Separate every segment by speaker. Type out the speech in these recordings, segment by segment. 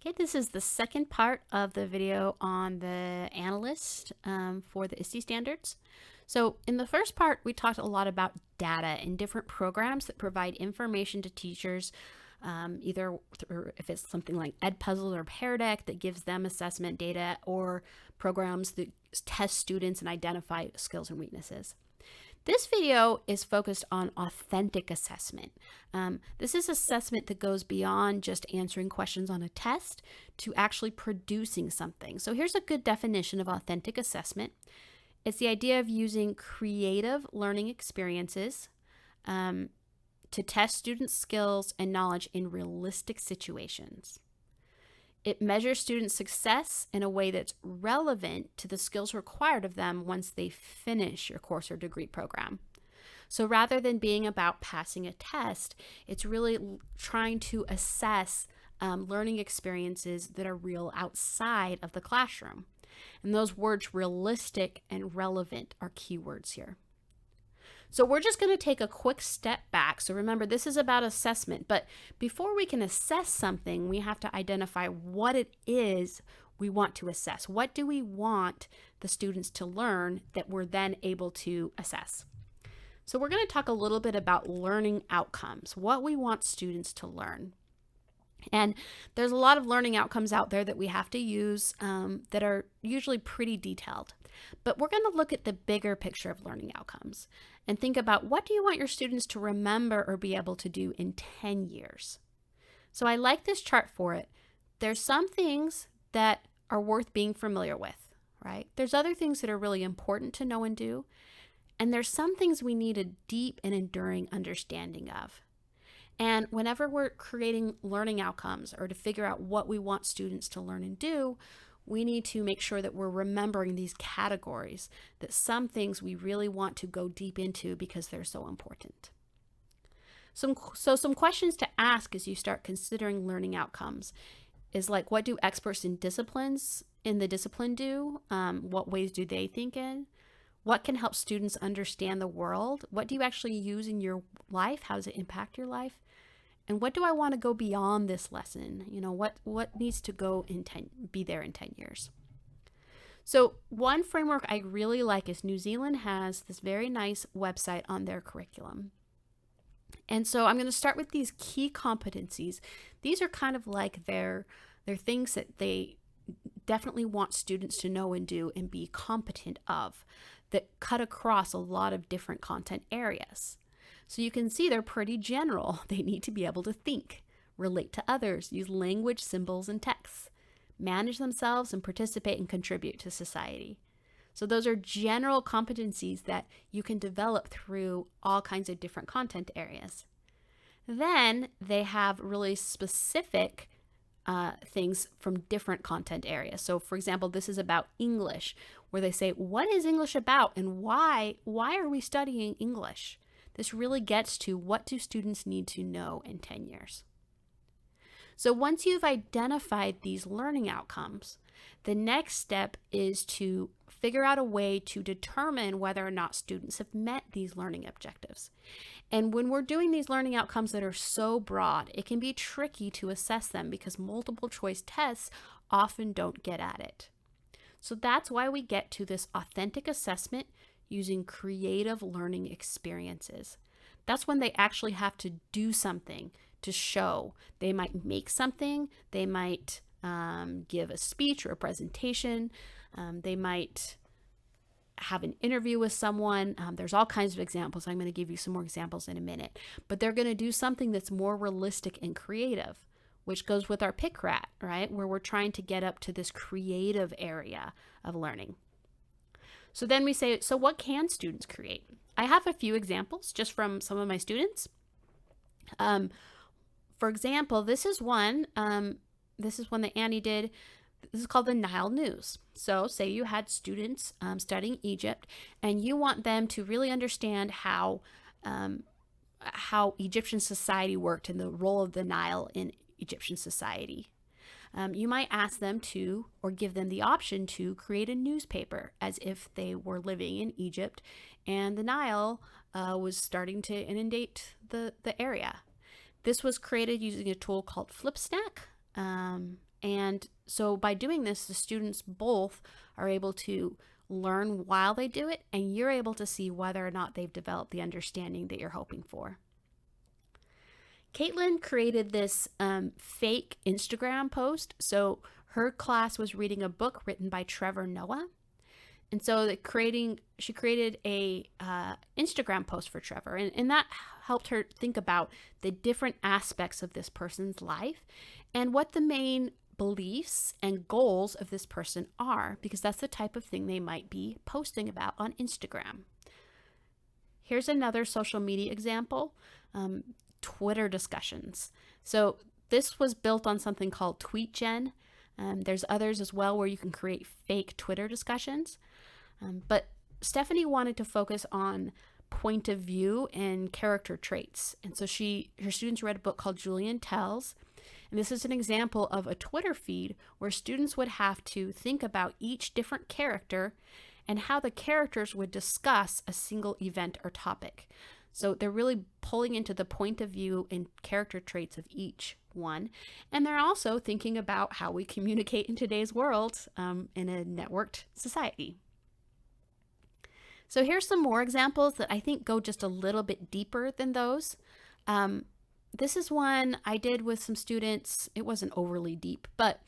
Speaker 1: Okay, this is the second part of the video on the Analyst for the ISTE standards. So in the first part, we talked a lot about data and different programs that provide information to teachers, either through, if it's something like Edpuzzle or Pear Deck that gives them assessment data, or programs that test students and identify skills and weaknesses. This video is focused on authentic assessment. This is assessment that goes beyond just answering questions on a test to actually producing something. So here's a good definition of authentic assessment. It's the idea of using creative learning experiences to test students' skills and knowledge in realistic situations. It measures student success in a way that's relevant to the skills required of them once they finish your course or degree program. So rather than being about passing a test, it's really trying to assess learning experiences that are real outside of the classroom. And those words realistic and relevant are keywords here. So we're just going to take a quick step back. So remember, this is about assessment, but before we can assess something, we have to identify what it is we want to assess. What do we want the students to learn that we're then able to assess? So we're going to talk a little bit about learning outcomes, what we want students to learn. And there's a lot of learning outcomes out there that we have to use that are usually pretty detailed. But we're going to look at the bigger picture of learning outcomes and think about, what do you want your students to remember or be able to do in 10 years? So I like this chart for it. There's some things that are worth being familiar with, right? There's other things that are really important to know and do. And there's some things we need a deep and enduring understanding of. And whenever we're creating learning outcomes or to figure out what we want students to learn and do, we need to make sure that we're remembering these categories, that some things we really want to go deep into because they're so important. So some questions to ask as you start considering learning outcomes is like, what do experts in the discipline do? What ways do they think in? What can help students understand the world? What do you actually use in your life? How does it impact your life? And what do I want to go beyond this lesson? You know, what needs to be there in 10 years? So one framework I really like is New Zealand has this very nice website on their curriculum. And so I'm going to start with these key competencies. These are kind of like their things that they definitely want students to know and do and be competent of, that cut across a lot of different content areas. So you can see they're pretty general. They need to be able to think, relate to others, use language, symbols, and texts, manage themselves, and participate and contribute to society. So those are general competencies that you can develop through all kinds of different content areas. Then they have really specific things from different content areas. So for example, this is about English, where they say, what is English about and why are we studying English? This really gets to, what do students need to know in 10 years? So once you've identified these learning outcomes, the next step is to figure out a way to determine whether or not students have met these learning objectives. And when we're doing these learning outcomes that are so broad, it can be tricky to assess them because multiple choice tests often don't get at it. So that's why we get to this authentic assessment using creative learning experiences. That's when they actually have to do something to show. They might make something, they might give a speech or a presentation, they might have an interview with someone. There's all kinds of examples. I'm going to give you some more examples in a minute, but they're going to do something that's more realistic and creative, which goes with our pick rat, right? Where we're trying to get up to this creative area of learning. So then we say, so what can students create? I have a few examples just from some of my students. For example, this is one that Annie did. This is called the Nile News. So say you had students studying Egypt and you want them to really understand how Egyptian society worked and the role of the Nile in Egyptian society. You might ask them to, or give them the option to, create a newspaper as if they were living in Egypt and the Nile was starting to inundate the area. This was created using a tool called FlipStack. And so by doing this, the students both are able to learn while they do it, and you're able to see whether or not they've developed the understanding that you're hoping for. Caitlin created this fake Instagram post. So her class was reading a book written by Trevor Noah. And so she created a Instagram post for Trevor, and that helped her think about the different aspects of this person's life and what the main beliefs and goals of this person are, because that's the type of thing they might be posting about on Instagram. Here's another social media example, Twitter discussions. So this was built on something called TweetGen. There's others as well where you can create fake Twitter discussions. But Stephanie wanted to focus on point of view and character traits. And so her students read a book called Julian Tells. And this is an example of a Twitter feed where students would have to think about each different character and how the characters would discuss a single event or topic. So they're really pulling into the point of view and character traits of each one. And they're also thinking about how we communicate in today's world in a networked society. So here's some more examples that I think go just a little bit deeper than those. This is one I did with some students. It wasn't overly deep, but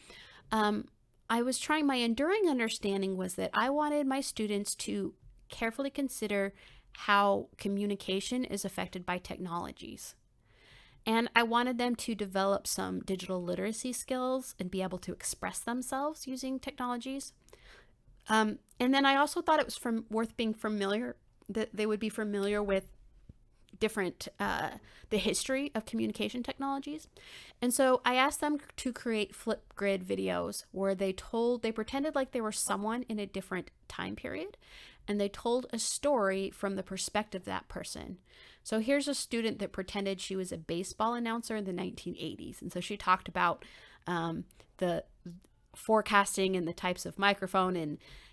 Speaker 1: I was trying, my enduring understanding was that I wanted my students to carefully consider how communication is affected by technologies. And I wanted them to develop some digital literacy skills and be able to express themselves using technologies. And then I also thought it was worth being familiar, that they would be familiar with different, the history of communication technologies. And so I asked them to create Flipgrid videos where they pretended like they were someone in a different time period, and they told a story from the perspective of that person. So here's a student that pretended she was a baseball announcer in the 1980s. And so she talked about the forecasting and the types of microphone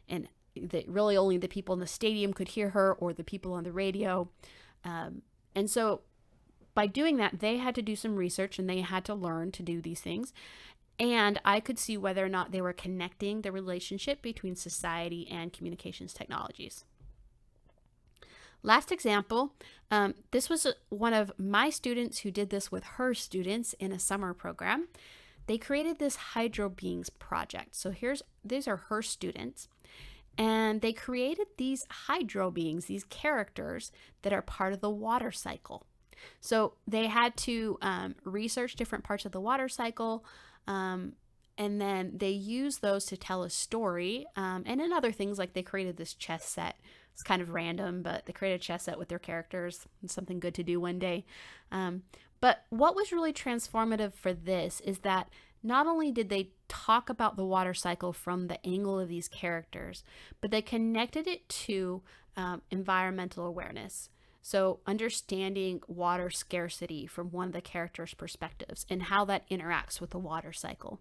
Speaker 1: and that really only the people in the stadium could hear her or the people on the radio. And so by doing that, they had to do some research and they had to learn to do these things. And I could see whether or not they were connecting the relationship between society and communications technologies. Last example, this was one of my students who did this with her students in a summer program. They created this Hydro Beings project. So these are her students. And they created these hydro beings, these characters that are part of the water cycle. So they had to research different parts of the water cycle, and then they used those to tell a story. And in other things, like they created this chess set. It's kind of random, but they created a chess set with their characters. It's something good to do one day. But what was really transformative for this is that not only did they talk about the water cycle from the angle of these characters, but they connected it to environmental awareness. So understanding water scarcity from one of the characters' perspectives and how that interacts with the water cycle.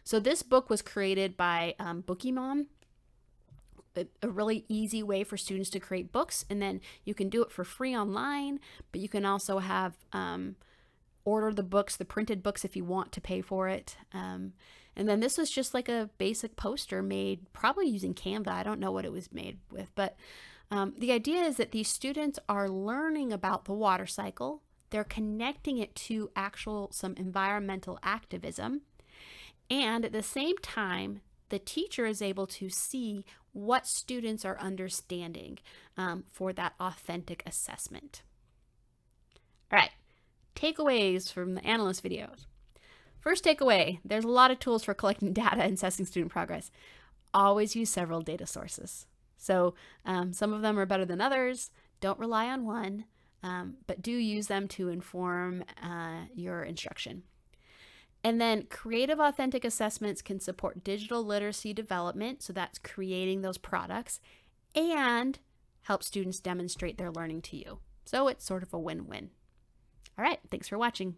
Speaker 1: So this book was created by Bookymon, a really easy way for students to create books. And then you can do it for free online, but you can also have order the books, the printed books, if you want to pay for it. And then this was just like a basic poster made probably using Canva. I don't know what it was made with, but the idea is that these students are learning about the water cycle. They're connecting it to some environmental activism. And at the same time, the teacher is able to see what students are understanding for that authentic assessment. All right, takeaways from the Analyst videos. First takeaway, there's a lot of tools for collecting data and assessing student progress. Always use several data sources. So some of them are better than others. Don't rely on one, but do use them to inform your instruction. And then creative authentic assessments can support digital literacy development, so that's creating those products, and help students demonstrate their learning to you. So it's sort of a win-win. All right, thanks for watching.